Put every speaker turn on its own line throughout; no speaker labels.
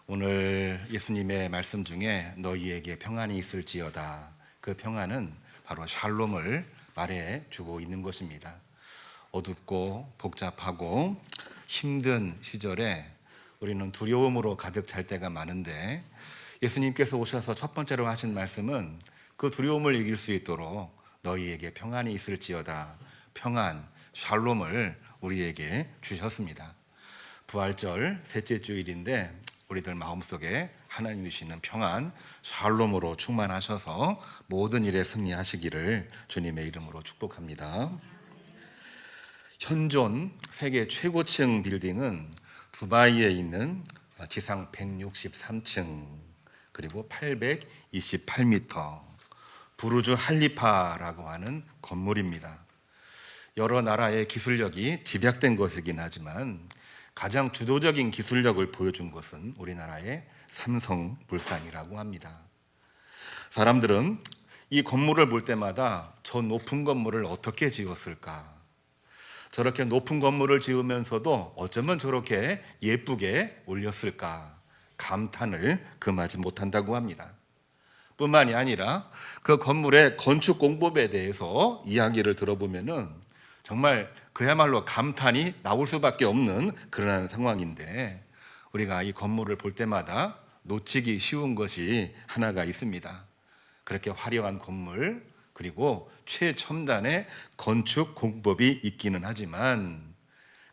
오늘 예수님의 말씀 중에 너희에게 평안이 있을지어다. 그 평안은 바로 샬롬을 말해 주고 있는 것입니다. 어둡고 복잡하고 힘든 시절에 우리는 두려움으로 가득 찰 때가 많은데, 예수님께서 오셔서 첫 번째로 하신 말씀은 그 두려움을 이길 수 있도록 너희에게 평안이 있을지어다. 평안, 샬롬을 우리에게 주셨습니다. 부활절 셋째 주일인데 우리들 마음속에 하나님 주시는 평안, 샬롬으로 충만하셔서 모든 일에 승리하시기를 주님의 이름으로 축복합니다. 현존 세계 최고층 빌딩은 두바이에 있는 지상 163층 그리고 828m 부르주 할리파라고 하는 건물입니다. 여러 나라의 기술력이 집약된 것이긴 하지만 가장 주도적인 기술력을 보여준 것은 우리나라의 삼성물산이라고 합니다. 사람들은 이 건물을 볼 때마다 저 높은 건물을 어떻게 지었을까? 저렇게 높은 건물을 지으면서도 어쩌면 저렇게 예쁘게 올렸을까? 감탄을 금하지 못한다고 합니다. 뿐만이 아니라 그 건물의 건축 공법에 대해서 이야기를 들어보면은 정말 그야말로 감탄이 나올 수밖에 없는 그런 상황인데, 우리가 이 건물을 볼 때마다 놓치기 쉬운 것이 하나가 있습니다. 그렇게 화려한 건물, 그리고 최첨단의 건축 공법이 있기는 하지만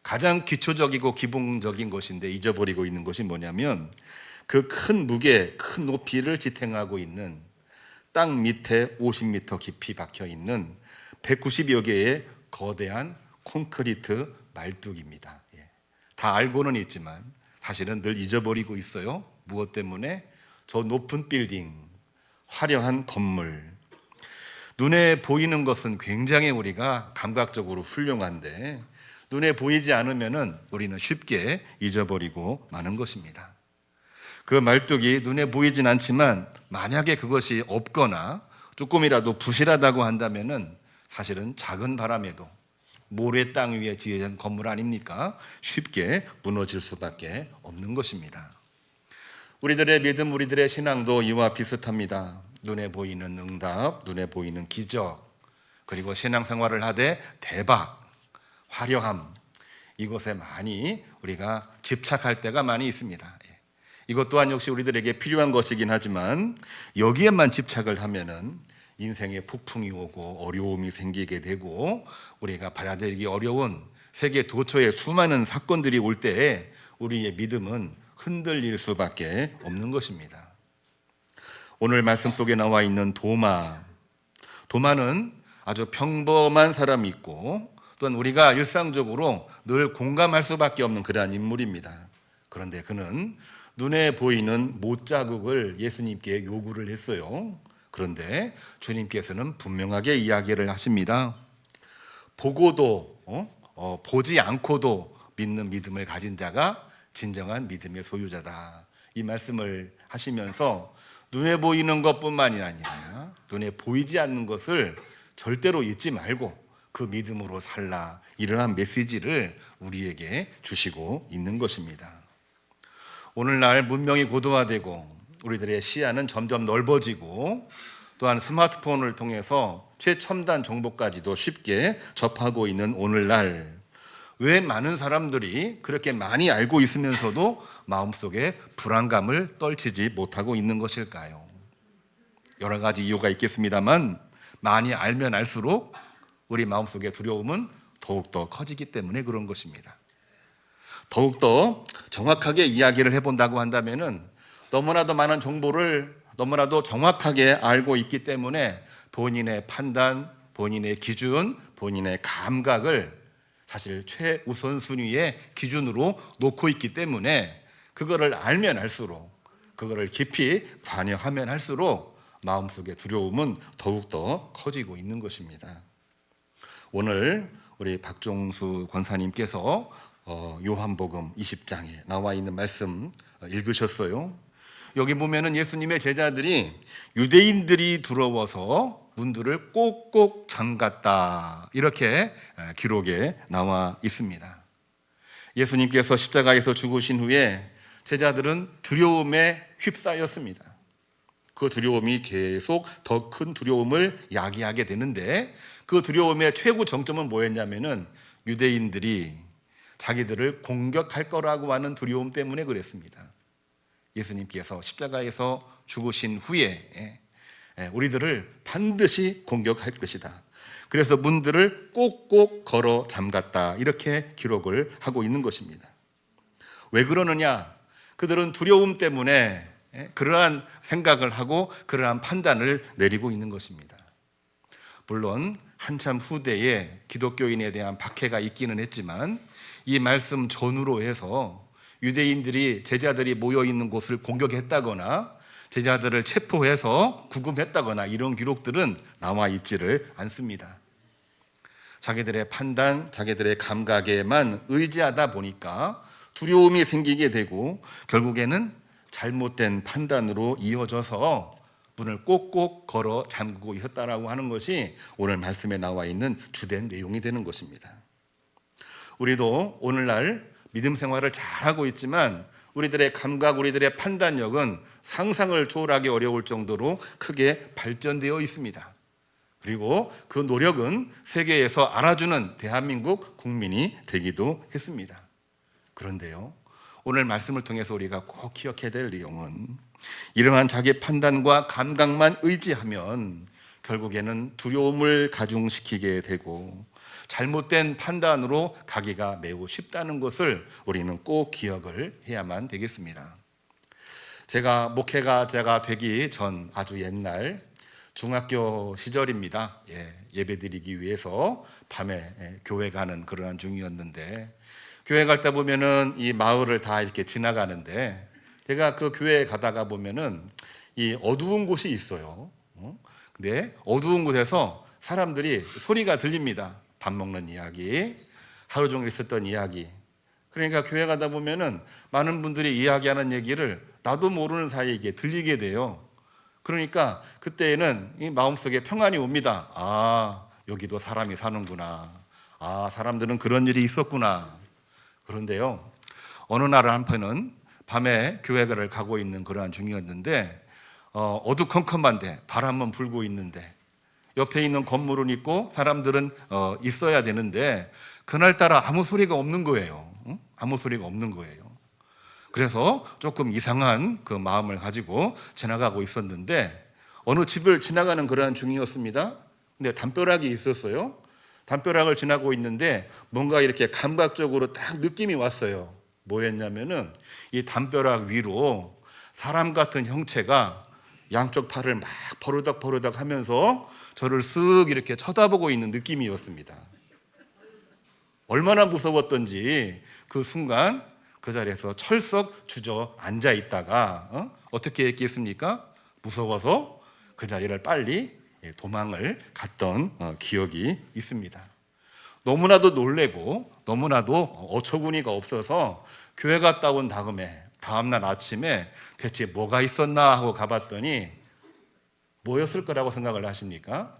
가장 기초적이고 기본적인 것인데 잊어버리고 있는 것이 뭐냐면 그 큰 무게, 큰 높이를 지탱하고 있는 땅 밑에 50m 깊이 박혀 있는 190여 개의 거대한 콘크리트 말뚝입니다. 다 알고는 있지만 사실은 늘 잊어버리고 있어요. 무엇 때문에? 저 높은 빌딩, 화려한 건물. 눈에 보이는 것은 굉장히 우리가 감각적으로 훌륭한데 눈에 보이지 않으면은 우리는 쉽게 잊어버리고 마는 것입니다. 그 말뚝이 눈에 보이진 않지만 만약에 그것이 없거나 조금이라도 부실하다고 한다면은 사실은 작은 바람에도 모래 땅 위에 지어진 건물 아닙니까? 쉽게 무너질 수밖에 없는 것입니다. 우리들의 믿음, 우리들의 신앙도 이와 비슷합니다. 눈에 보이는 응답, 눈에 보이는 기적, 그리고 신앙생활을 하되 대박, 화려함, 이것에 많이 우리가 집착할 때가 많이 있습니다. 이것 또한 역시 우리들에게 필요한 것이긴 하지만 여기에만 집착을 하면은 인생에 폭풍이 오고 어려움이 생기게 되고 우리가 받아들이기 어려운 세계 도처에 수많은 사건들이 올 때에 우리의 믿음은 흔들릴 수밖에 없는 것입니다. 오늘 말씀 속에 나와 있는 도마는 아주 평범한 사람이 있고 또한 우리가 일상적으로 늘 공감할 수밖에 없는 그러한 인물입니다. 그런데 그는 눈에 보이는 못자국을 예수님께 요구를 했어요. 그런데 주님께서는 분명하게 이야기를 하십니다. 보고도 보지 않고도 믿는 믿음을 가진 자가 진정한 믿음의 소유자다. 이 말씀을 하시면서 눈에 보이는 것뿐만이 아니라 눈에 보이지 않는 것을 절대로 잊지 말고 그 믿음으로 살라. 이러한 메시지를 우리에게 주시고 있는 것입니다. 오늘날 문명이 고도화되고 우리들의 시야는 점점 넓어지고 또한 스마트폰을 통해서 최첨단 정보까지도 쉽게 접하고 있는 오늘날, 왜 많은 사람들이 그렇게 많이 알고 있으면서도 마음속에 불안감을 떨치지 못하고 있는 것일까요? 여러 가지 이유가 있겠습니다만 많이 알면 알수록 우리 마음속의 두려움은 더욱더 커지기 때문에 그런 것입니다. 더욱더 정확하게 이야기를 해본다고 한다면은 너무나도 많은 정보를 너무나도 정확하게 알고 있기 때문에 본인의 판단, 본인의 기준, 본인의 감각을 사실 최우선순위의 기준으로 놓고 있기 때문에 그거를 알면 알수록, 그거를 깊이 관여하면 할수록 마음속의 두려움은 더욱더 커지고 있는 것입니다. 오늘 우리 박종수 권사님께서 요한복음 20장에 나와 있는 말씀 읽으셨어요. 여기 보면은 예수님의 제자들이 유대인들이 두려워서 문들을 꼭꼭 잠갔다, 이렇게 기록에 나와 있습니다. 예수님께서 십자가에서 죽으신 후에 제자들은 두려움에 휩싸였습니다. 그 두려움이 계속 더 큰 두려움을 야기하게 되는데, 그 두려움의 최고 정점은 뭐였냐면은 유대인들이 자기들을 공격할 거라고 하는 두려움 때문에 그랬습니다. 예수님께서 십자가에서 죽으신 후에 우리들을 반드시 공격할 것이다. 그래서 문들을 꼭꼭 걸어 잠갔다. 이렇게 기록을 하고 있는 것입니다. 왜 그러느냐? 그들은 두려움 때문에 그러한 생각을 하고 그러한 판단을 내리고 있는 것입니다. 물론 한참 후대에 기독교인에 대한 박해가 있기는 했지만, 이 말씀 전후로 해서 유대인들이 제자들이 모여있는 곳을 공격했다거나 제자들을 체포해서 구금했다거나 이런 기록들은 나와 있지를 않습니다. 자기들의 판단, 자기들의 감각에만 의지하다 보니까 두려움이 생기게 되고 결국에는 잘못된 판단으로 이어져서 문을 꼭꼭 걸어 잠그고 있었다라고 하는 것이 오늘 말씀에 나와 있는 주된 내용이 되는 것입니다. 우리도 오늘날 믿음 생활을 잘하고 있지만 우리들의 감각, 우리들의 판단력은 상상을 초월하기 어려울 정도로 크게 발전되어 있습니다. 그리고 그 노력은 세계에서 알아주는 대한민국 국민이 되기도 했습니다. 그런데요, 오늘 말씀을 통해서 우리가 꼭 기억해야 될 내용은 이러한 자기 판단과 감각만 의지하면 결국에는 두려움을 가중시키게 되고 잘못된 판단으로 가기가 매우 쉽다는 것을 우리는 꼭 기억을 해야만 되겠습니다. 제가 목회자가 되기 전 아주 옛날 중학교 시절입니다. 예배드리기 위해서 밤에 교회 가는 그러한 중이었는데, 교회 갈 때 보면은 이 마을을 다 이렇게 지나가는데, 제가 그 교회에 가다가 보면은 이 어두운 곳이 있어요. 근데 어두운 곳에서 사람들이 소리가 들립니다. 밥 먹는 이야기, 하루 종일 있었던 이야기. 그러니까 교회 가다 보면은 많은 분들이 이야기하는 얘기를 나도 모르는 사이에 이게 들리게 돼요. 그러니까 그때에는 이 마음속에 평안이 옵니다. 아, 여기도 사람이 사는구나. 아, 사람들은 그런 일이 있었구나. 그런데요, 어느 날 한편은 밤에 교회를 가고 있는 그러한 중이었는데, 어두컴컴한데 바람은 불고 있는데 옆에 있는 건물은 있고 사람들은 있어야 되는데 그날따라 아무 소리가 없는 거예요. 아무 소리가 없는 거예요. 그래서 조금 이상한 그 마음을 가지고 지나가고 있었는데, 어느 집을 지나가는 그러한 중이었습니다. 근데 담벼락이 있었어요. 담벼락을 지나고 있는데 뭔가 이렇게 감각적으로 딱 느낌이 왔어요. 뭐였냐면은 이 담벼락 위로 사람 같은 형체가 양쪽 팔을 막 버르덕 하면서 저를 쓱 이렇게 쳐다보고 있는 느낌이었습니다. 얼마나 무서웠던지 그 순간 그 자리에서 철썩 주저앉아 있다가 어떻게 했겠습니까? 무서워서 그 자리를 빨리 도망을 갔던 기억이 있습니다. 너무나도 놀래고 너무나도 어처구니가 없어서 교회 갔다 온 다음날 아침에 대체 뭐가 있었나 하고 가봤더니 뭐였을 거라고 생각을 하십니까?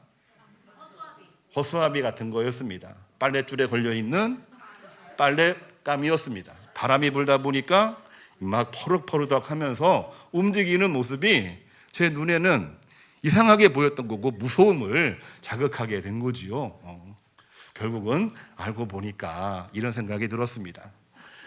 허수아비 같은 거였습니다. 빨랫줄에 걸려있는 빨랫감이었습니다. 바람이 불다 보니까 막 퍼럭퍼럭 하면서 움직이는 모습이 제 눈에는 이상하게 보였던 거고 무서움을 자극하게 된 거지요. 결국은 알고 보니까 이런 생각이 들었습니다.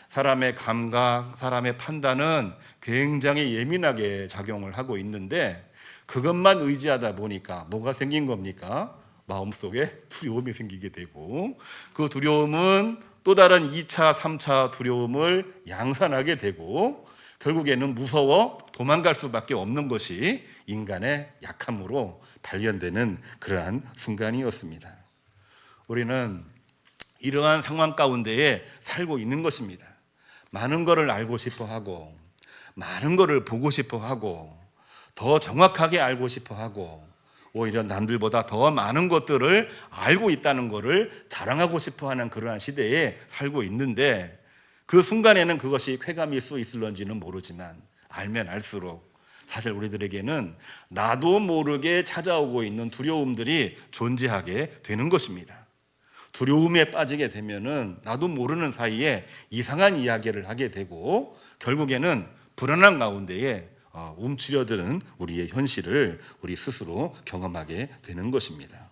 사람의 감각, 사람의 판단은 굉장히 예민하게 작용을 하고 있는데 그것만 의지하다 보니까 뭐가 생긴 겁니까? 마음속에 두려움이 생기게 되고 그 두려움은 또 다른 2차, 3차 두려움을 양산하게 되고 결국에는 무서워 도망갈 수밖에 없는 것이 인간의 약함으로 발견되는 그러한 순간이었습니다. 우리는 이러한 상황 가운데에 살고 있는 것입니다. 많은 것을 알고 싶어 하고 많은 것을 보고 싶어 하고 더 정확하게 알고 싶어 하고 오히려 남들보다 더 많은 것들을 알고 있다는 것을 자랑하고 싶어 하는 그러한 시대에 살고 있는데 그 순간에는 그것이 쾌감일 수 있을런지는 모르지만 알면 알수록 사실 우리들에게는 나도 모르게 찾아오고 있는 두려움들이 존재하게 되는 것입니다. 두려움에 빠지게 되면은 나도 모르는 사이에 이상한 이야기를 하게 되고 결국에는 불안한 가운데에 움츠려드는 우리의 현실을 우리 스스로 경험하게 되는 것입니다.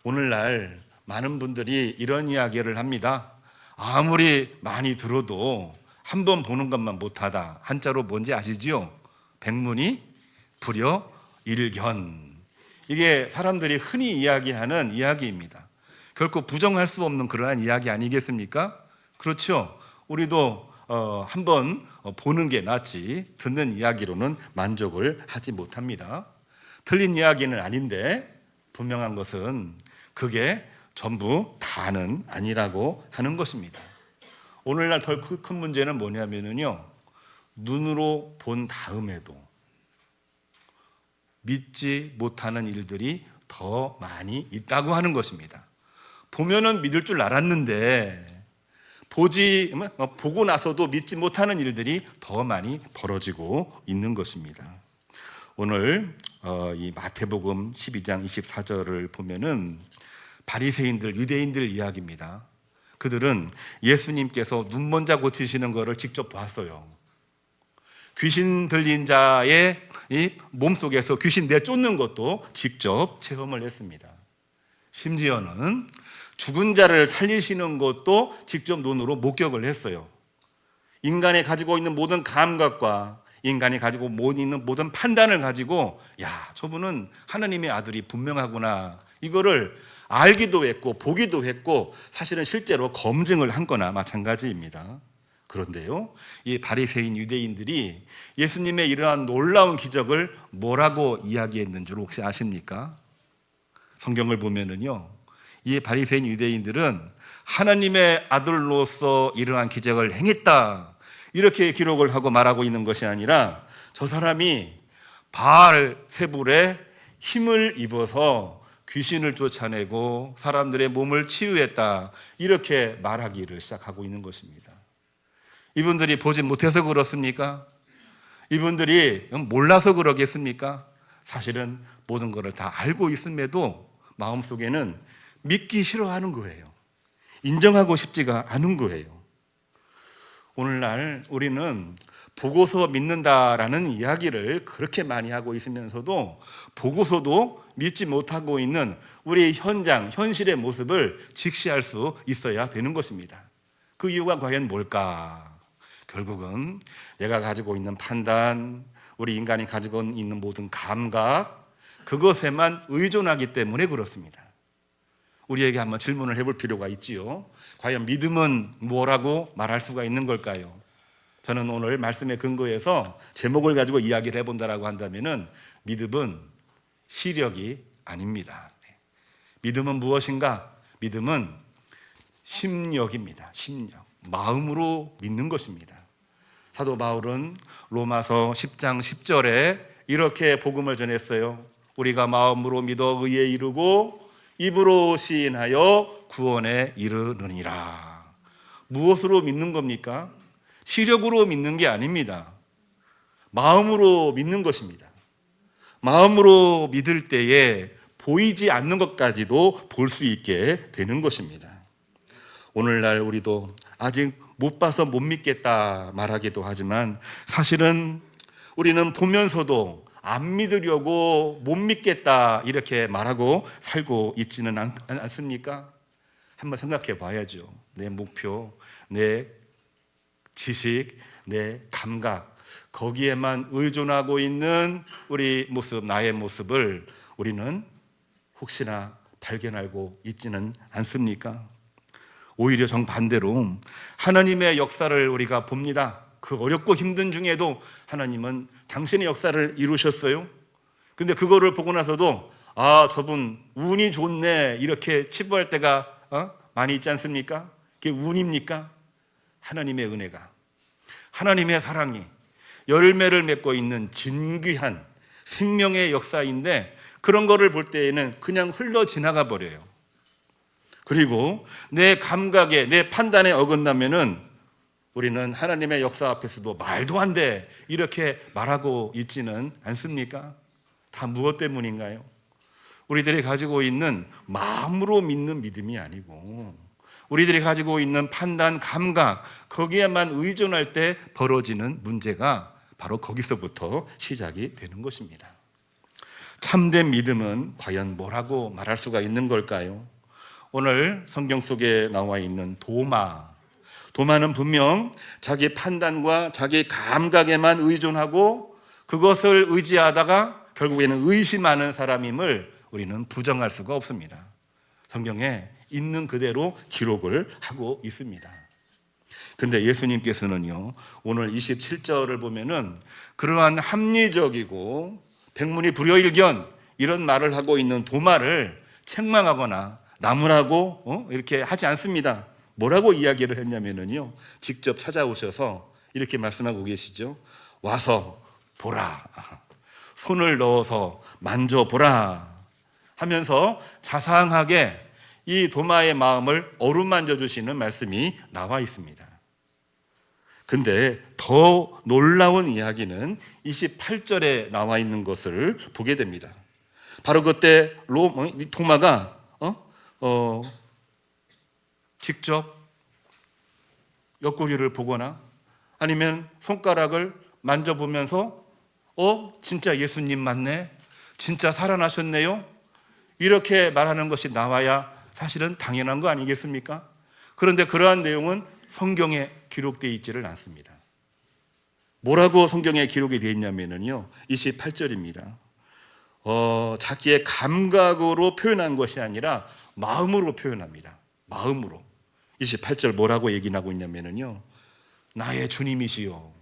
오늘날 많은 분들이 이런 이야기를 합니다. 아무리 많이 들어도 한 번 보는 것만 못하다. 한자로 뭔지 아시지요? 백문이 불여일견. 이게 사람들이 흔히 이야기하는 이야기입니다. 결코 부정할 수 없는 그러한 이야기 아니겠습니까? 그렇죠. 우리도 한번 보는 게 낫지 듣는 이야기로는 만족을 하지 못합니다. 틀린 이야기는 아닌데 분명한 것은 그게 전부 다는 아니라고 하는 것입니다. 오늘날 더 큰 문제는 뭐냐면요, 눈으로 본 다음에도 믿지 못하는 일들이 더 많이 있다고 하는 것입니다. 보면은 믿을 줄 알았는데 보고 나서도 믿지 못하는 일들이 더 많이 벌어지고 있는 것입니다. 오늘 이 마태복음 12장 24절을 보면은 바리새인들, 유대인들 이야기입니다. 그들은 예수님께서 눈먼자 고치시는 것을 직접 봤어요. 귀신 들린 자의 이 몸속에서 귀신 내쫓는 것도 직접 체험을 했습니다. 심지어는 죽은 자를 살리시는 것도 직접 눈으로 목격을 했어요. 인간이 가지고 있는 모든 감각과 인간이 가지고 있는 모든 판단을 가지고 저분은 하나님의 아들이 분명하구나, 이거를 알기도 했고 보기도 했고 사실은 실제로 검증을 한 거나 마찬가지입니다. 그런데요, 이 바리새인 유대인들이 예수님의 이러한 놀라운 기적을 뭐라고 이야기했는 줄 혹시 아십니까? 성경을 보면은요, 이 바리새인 유대인들은 하나님의 아들로서 이러한 기적을 행했다, 이렇게 기록을 하고 말하고 있는 것이 아니라 저 사람이 바알세불에 힘을 입어서 귀신을 쫓아내고 사람들의 몸을 치유했다, 이렇게 말하기를 시작하고 있는 것입니다. 이분들이 보지 못해서 그렇습니까? 이분들이 몰라서 그러겠습니까? 사실은 모든 것을 다 알고 있음에도 마음속에는 믿기 싫어하는 거예요. 인정하고 싶지가 않은 거예요. 오늘날 우리는 보고서 믿는다라는 이야기를 그렇게 많이 하고 있으면서도 보고서도 믿지 못하고 있는 우리 현실의 모습을 직시할 수 있어야 되는 것입니다. 그 이유가 과연 뭘까? 결국은 내가 가지고 있는 판단, 우리 인간이 가지고 있는 모든 감각, 그것에만 의존하기 때문에 그렇습니다. 우리에게 한번 질문을 해볼 필요가 있지요. 과연 믿음은 뭐라고 말할 수가 있는 걸까요? 저는 오늘 말씀에 근거해서 제목을 가지고 이야기를 해본다라고 한다면은 믿음은 시력이 아닙니다. 믿음은 무엇인가? 믿음은 심력입니다. 심력. 마음으로 믿는 것입니다. 사도 바울은 로마서 10장 10절에 이렇게 복음을 전했어요. 우리가 마음으로 믿어 의에 이르고 입으로 시인하여 구원에 이르느니라. 무엇으로 믿는 겁니까? 시력으로 믿는 게 아닙니다. 마음으로 믿는 것입니다. 마음으로 믿을 때에 보이지 않는 것까지도 볼 수 있게 되는 것입니다. 오늘날 우리도 아직 못 봐서 못 믿겠다 말하기도 하지만 사실은 우리는 보면서도 안 믿으려고 못 믿겠다 이렇게 말하고 살고 있지는 않습니까? 한번 생각해 봐야죠. 내 목표, 내 지식, 내 감각, 거기에만 의존하고 있는 우리 모습, 나의 모습을 우리는 혹시나 발견하고 있지는 않습니까? 오히려 정반대로 하나님의 역사를 우리가 봅니다. 그 어렵고 힘든 중에도 하나님은 당신의 역사를 이루셨어요. 근데 그거를 보고 나서도 저분 운이 좋네 이렇게 치부할 때가 많이 있지 않습니까? 그게 운입니까? 하나님의 은혜가, 하나님의 사랑이 열매를 맺고 있는 진귀한 생명의 역사인데 그런 거를 볼 때에는 그냥 흘러 지나가 버려요. 그리고 내 감각에, 내 판단에 어긋나면은 우리는 하나님의 역사 앞에서도 말도 안 돼 이렇게 말하고 있지는 않습니까? 다 무엇 때문인가요? 우리들이 가지고 있는 마음으로 믿는 믿음이 아니고 우리들이 가지고 있는 판단, 감각, 거기에만 의존할 때 벌어지는 문제가 바로 거기서부터 시작이 되는 것입니다. 참된 믿음은 과연 뭐라고 말할 수가 있는 걸까요? 오늘 성경 속에 나와 있는 도마는 분명 자기 판단과 자기 감각에만 의존하고 그것을 의지하다가 결국에는 의심하는 사람임을 우리는 부정할 수가 없습니다. 성경에 있는 그대로 기록을 하고 있습니다. 근데 예수님께서는요, 오늘 27절을 보면은 그러한 합리적이고 백문이 불여일견 이런 말을 하고 있는 도마를 책망하거나 나무라고 이렇게 하지 않습니다. 뭐라고 이야기를 했냐면요, 직접 찾아오셔서 이렇게 말씀하고 계시죠. 와서 보라, 손을 넣어서 만져보라 하면서 자상하게 이 도마의 마음을 어루만져 주시는 말씀이 나와 있습니다. 근데 더 놀라운 이야기는 28절에 나와 있는 것을 보게 됩니다. 바로 그때 도마가 직접 옆구리를 보거나 아니면 손가락을 만져보면서 진짜 예수님 맞네, 진짜 살아나셨네요, 이렇게 말하는 것이 나와야 사실은 당연한 거 아니겠습니까? 그런데 그러한 내용은 성경에 기록되어 있지를 않습니다. 뭐라고 성경에 기록이 되어 있냐면요, 28절입니다. 자기의 감각으로 표현한 것이 아니라 마음으로 표현합니다. 마음으로. 28절 뭐라고 얘기하고 있냐면요, 나의 주님이시요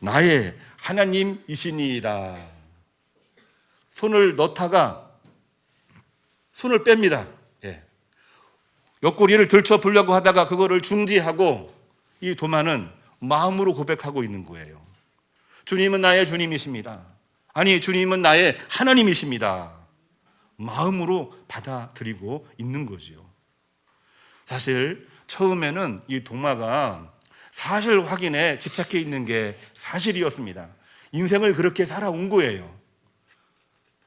나의 하나님이시니이다. 손을 넣다가 손을 뺍니다. 옆구리를 들춰보려고 하다가 그거를 중지하고 이 도마는 마음으로 고백하고 있는 거예요. 주님은 나의 주님이십니다. 아니, 주님은 나의 하나님이십니다. 마음으로 받아들이고 있는 거지요. 사실 처음에는 이 도마가 사실 확인에 집착해 있는 게 사실이었습니다. 인생을 그렇게 살아온 거예요.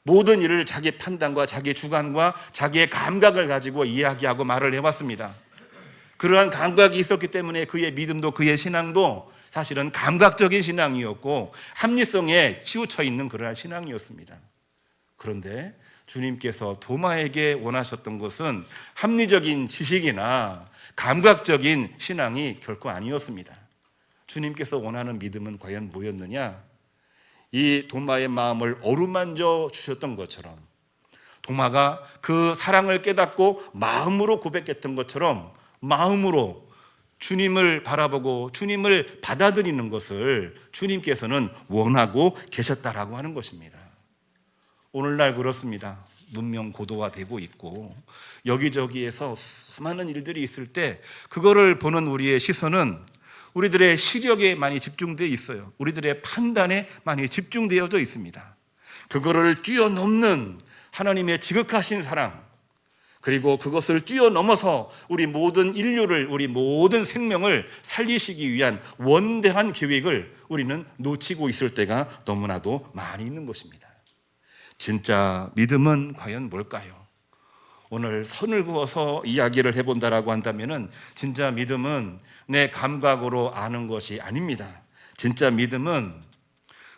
모든 일을 자기 판단과 자기 주관과 자기의 감각을 가지고 이야기하고 말을 해왔습니다. 그러한 감각이 있었기 때문에 그의 믿음도 그의 신앙도 사실은 감각적인 신앙이었고 합리성에 치우쳐 있는 그러한 신앙이었습니다. 그런데 주님께서 도마에게 원하셨던 것은 합리적인 지식이나 감각적인 신앙이 결코 아니었습니다. 주님께서 원하는 믿음은 과연 뭐였느냐? 이 도마의 마음을 어루만져 주셨던 것처럼, 도마가 그 사랑을 깨닫고 마음으로 고백했던 것처럼 마음으로 주님을 바라보고 주님을 받아들이는 것을 주님께서는 원하고 계셨다라고 하는 것입니다. 오늘날 그렇습니다. 문명 고도화되고 있고 여기저기에서 수많은 일들이 있을 때 그거를 보는 우리의 시선은 우리들의 시력에 많이 집중되어 있어요. 우리들의 판단에 많이 집중되어져 있습니다. 그거를 뛰어넘는 하나님의 지극하신 사랑, 그리고 그것을 뛰어넘어서 우리 모든 인류를, 우리 모든 생명을 살리시기 위한 원대한 계획을 우리는 놓치고 있을 때가 너무나도 많이 있는 것입니다. 진짜 믿음은 과연 뭘까요? 오늘 선을 그어서 이야기를 해본다라고 한다면은 진짜 믿음은 내 감각으로 아는 것이 아닙니다. 진짜 믿음은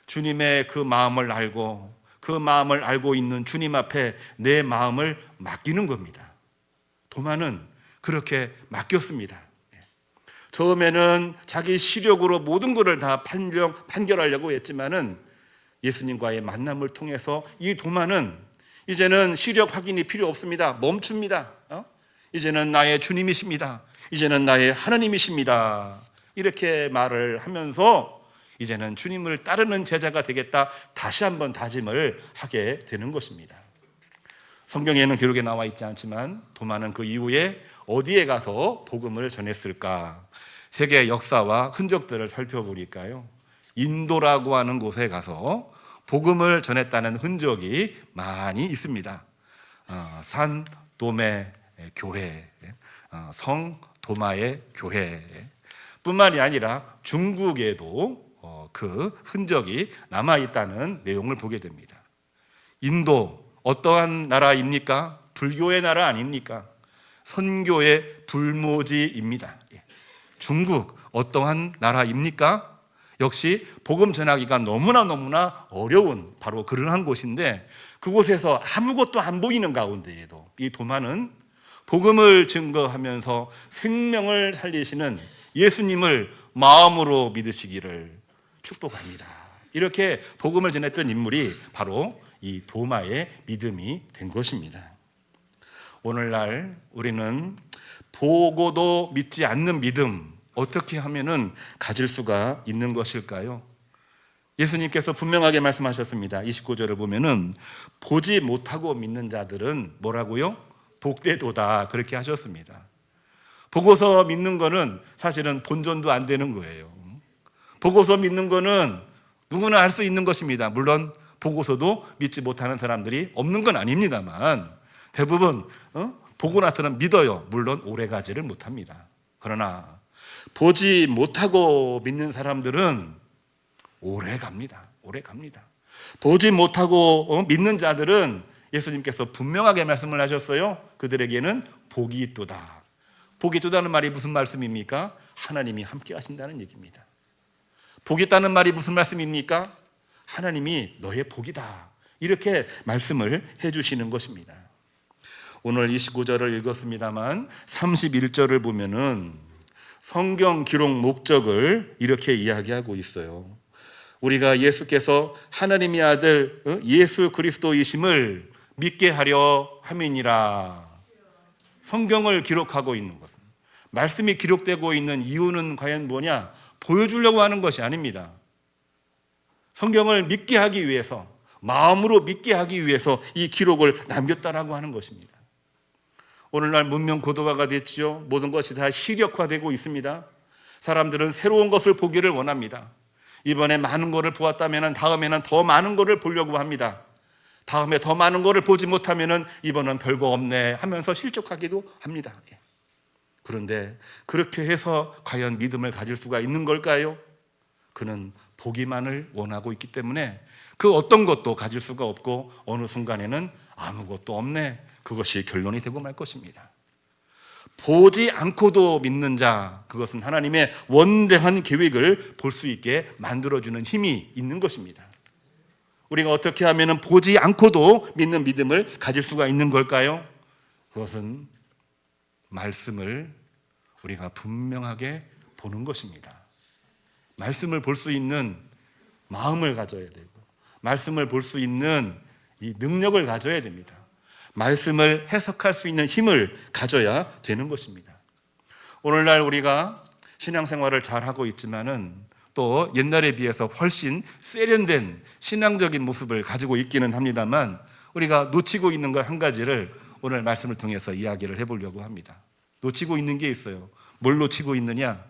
주님의 그 마음을 알고 그 마음을 알고 있는 주님 앞에 내 마음을 맡기는 겁니다. 도마는 그렇게 맡겼습니다. 처음에는 자기 시력으로 모든 것을 다 판결하려고 했지만은 예수님과의 만남을 통해서 이 도마는 이제는 시력 확인이 필요 없습니다. 멈춥니다. 이제는 나의 주님이십니다. 이제는 나의 하나님이십니다. 이렇게 말을 하면서 이제는 주님을 따르는 제자가 되겠다, 다시 한번 다짐을 하게 되는 것입니다. 성경에는 기록에 나와 있지 않지만 도마는 그 이후에 어디에 가서 복음을 전했을까? 세계 역사와 흔적들을 살펴보니까요, 인도라고 하는 곳에 가서 복음을 전했다는 흔적이 많이 있습니다. 산 도매 교회, 성 도마의 교회 뿐만이 아니라 중국에도 그 흔적이 남아있다는 내용을 보게 됩니다. 인도, 어떠한 나라입니까? 불교의 나라 아닙니까? 선교의 불모지입니다. 중국 어떠한 나라입니까? 역시 복음 전하기가 너무나 어려운 바로 그러한 곳인데, 그곳에서 아무것도 안 보이는 가운데에도 이 도마는 복음을 증거하면서 생명을 살리시는 예수님을 마음으로 믿으시기를 축복합니다. 이렇게 복음을 전했던 인물이 바로 이 도마의 믿음이 된 것입니다. 오늘날 우리는 보고도 믿지 않는 믿음, 어떻게 하면은 가질 수가 있는 것일까요? 예수님께서 분명하게 말씀하셨습니다. 29절을 보면은 보지 못하고 믿는 자들은 뭐라고요? 복되도다, 그렇게 하셨습니다. 보고서 믿는 거는 사실은 본전도 안 되는 거예요. 보고서 믿는 거는 누구나 할 수 있는 것입니다. 물론 보고서도 믿지 못하는 사람들이 없는 건 아닙니다만 대부분 보고 나서는 믿어요. 물론 오래가지를 못합니다. 그러나 보지 못하고 믿는 사람들은 오래 갑니다. 보지 못하고 믿는 자들은 예수님께서 분명하게 말씀을 하셨어요. 그들에게는 복이 있도다. 복이 있다는 말이 무슨 말씀입니까? 하나님이 함께 하신다는 얘기입니다. 복이 있다는 말이 무슨 말씀입니까? 하나님이 너의 복이다, 이렇게 말씀을 해주시는 것입니다. 오늘 29절을 읽었습니다만 31절을 보면은 성경 기록 목적을 이렇게 이야기하고 있어요. 우리가 예수께서 하나님의 아들 예수 그리스도이심을 믿게 하려 함이니라. 성경을 기록하고 있는 것은, 말씀이 기록되고 있는 이유는 과연 뭐냐? 보여주려고 하는 것이 아닙니다. 성경을 믿게 하기 위해서, 마음으로 믿게 하기 위해서 이 기록을 남겼다라고 하는 것입니다. 오늘날 문명 고도화가 됐지요. 모든 것이 다 시력화되고 있습니다. 사람들은 새로운 것을 보기를 원합니다. 이번에 많은 것을 보았다면 다음에는 더 많은 것을 보려고 합니다. 다음에 더 많은 것을 보지 못하면 이번은 별거 없네 하면서 실족하기도 합니다. 그런데 그렇게 해서 과연 믿음을 가질 수가 있는 걸까요? 그는 보기만을 원하고 있기 때문에 그 어떤 것도 가질 수가 없고 어느 순간에는 아무것도 없네, 그것이 결론이 되고 말 것입니다. 보지 않고도 믿는 자, 그것은 하나님의 원대한 계획을 볼 수 있게 만들어주는 힘이 있는 것입니다. 우리가 어떻게 하면 보지 않고도 믿는 믿음을 가질 수가 있는 걸까요? 그것은 말씀을 우리가 분명하게 보는 것입니다. 말씀을 볼 수 있는 마음을 가져야 되고, 말씀을 볼 수 있는 이 능력을 가져야 됩니다. 말씀을 해석할 수 있는 힘을 가져야 되는 것입니다. 오늘날 우리가 신앙생활을 잘하고 있지만은 또 옛날에 비해서 훨씬 세련된 신앙적인 모습을 가지고 있기는 합니다만, 우리가 놓치고 있는 것 한 가지를 오늘 말씀을 통해서 이야기를 해보려고 합니다. 놓치고 있는 게 있어요. 뭘 놓치고 있느냐?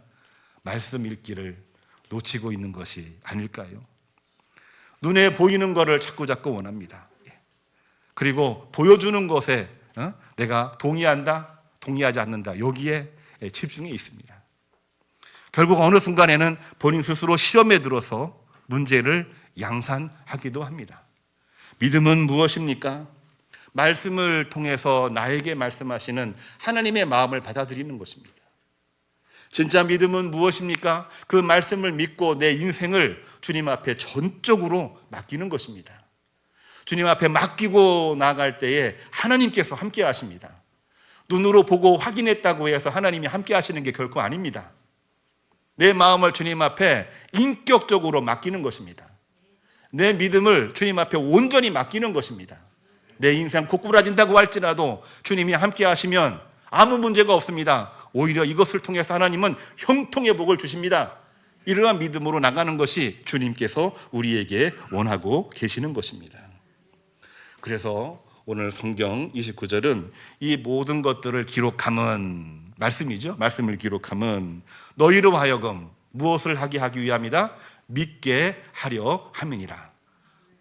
말씀 읽기를 놓치고 있는 것이 아닐까요? 눈에 보이는 것을 자꾸 원합니다. 그리고 보여주는 것에 내가 동의한다, 동의하지 않는다, 여기에 집중해 있습니다. 결국 어느 순간에는 본인 스스로 시험에 들어서 문제를 양산하기도 합니다. 믿음은 무엇입니까? 말씀을 통해서 나에게 말씀하시는 하나님의 마음을 받아들이는 것입니다. 진짜 믿음은 무엇입니까? 그 말씀을 믿고 내 인생을 주님 앞에 전적으로 맡기는 것입니다. 주님 앞에 맡기고 나갈 때에 하나님께서 함께 하십니다. 눈으로 보고 확인했다고 해서 하나님이 함께 하시는 게 결코 아닙니다. 내 마음을 주님 앞에 인격적으로 맡기는 것입니다. 내 믿음을 주님 앞에 온전히 맡기는 것입니다. 내 인생 고꾸라진다고 할지라도 주님이 함께 하시면 아무 문제가 없습니다. 오히려 이것을 통해서 하나님은 형통의 복을 주십니다. 이러한 믿음으로 나가는 것이 주님께서 우리에게 원하고 계시는 것입니다. 그래서 오늘 성경 29절은 이 모든 것들을 기록함은, 말씀이죠. 말씀을 기록함은 너희로 하여금 무엇을 하게 하기 위함이다? 믿게 하려 함이니라.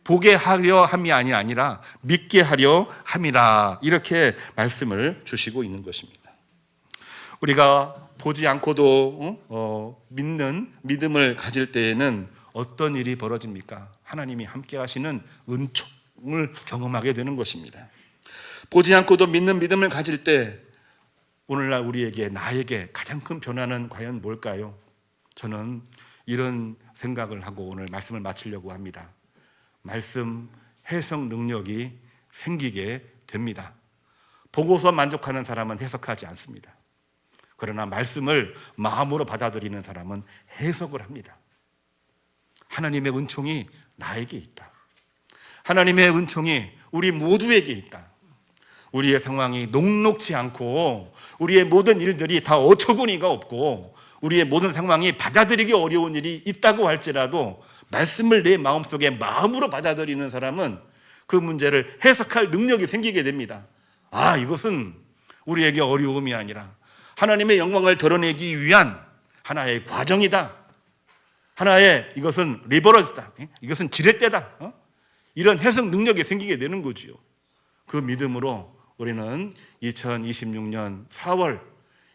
보게 하려 함이 아니라 믿게 하려 함이라. 이렇게 말씀을 주시고 있는 것입니다. 우리가 보지 않고도 믿는 믿음을 가질 때에는 어떤 일이 벌어집니까? 하나님이 함께 하시는 은총, 경험하게 되는 것입니다. 보지 않고도 믿는 믿음을 가질 때 오늘날 우리에게, 나에게 가장 큰 변화는 과연 뭘까요? 저는 이런 생각을 하고 오늘 말씀을 마치려고 합니다. 말씀 해석 능력이 생기게 됩니다. 보고서 만족하는 사람은 해석하지 않습니다. 그러나 말씀을 마음으로 받아들이는 사람은 해석을 합니다. 하나님의 은총이 나에게 있다. 하나님의 은총이 우리 모두에게 있다. 우리의 상황이 녹록지 않고 우리의 모든 일들이 다 어처구니가 없고 우리의 모든 상황이 받아들이기 어려운 일이 있다고 할지라도 말씀을 내 마음속에 마음으로 받아들이는 사람은 그 문제를 해석할 능력이 생기게 됩니다. 이것은 우리에게 어려움이 아니라 하나님의 영광을 드러내기 위한 하나의 과정이다. 하나의 이것은 리버러스다. 이것은 지렛대다. 이런 해석 능력이 생기게 되는 거지요. 그 믿음으로 우리는 2026년 4월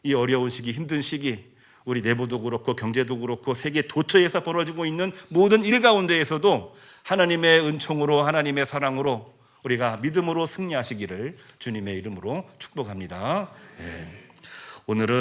이 어려운 시기, 힘든 시기, 우리 내부도 그렇고 경제도 그렇고 세계 도처에서 벌어지고 있는 모든 일 가운데에서도 하나님의 은총으로, 하나님의 사랑으로 우리가 믿음으로 승리하시기를 주님의 이름으로 축복합니다. 오늘은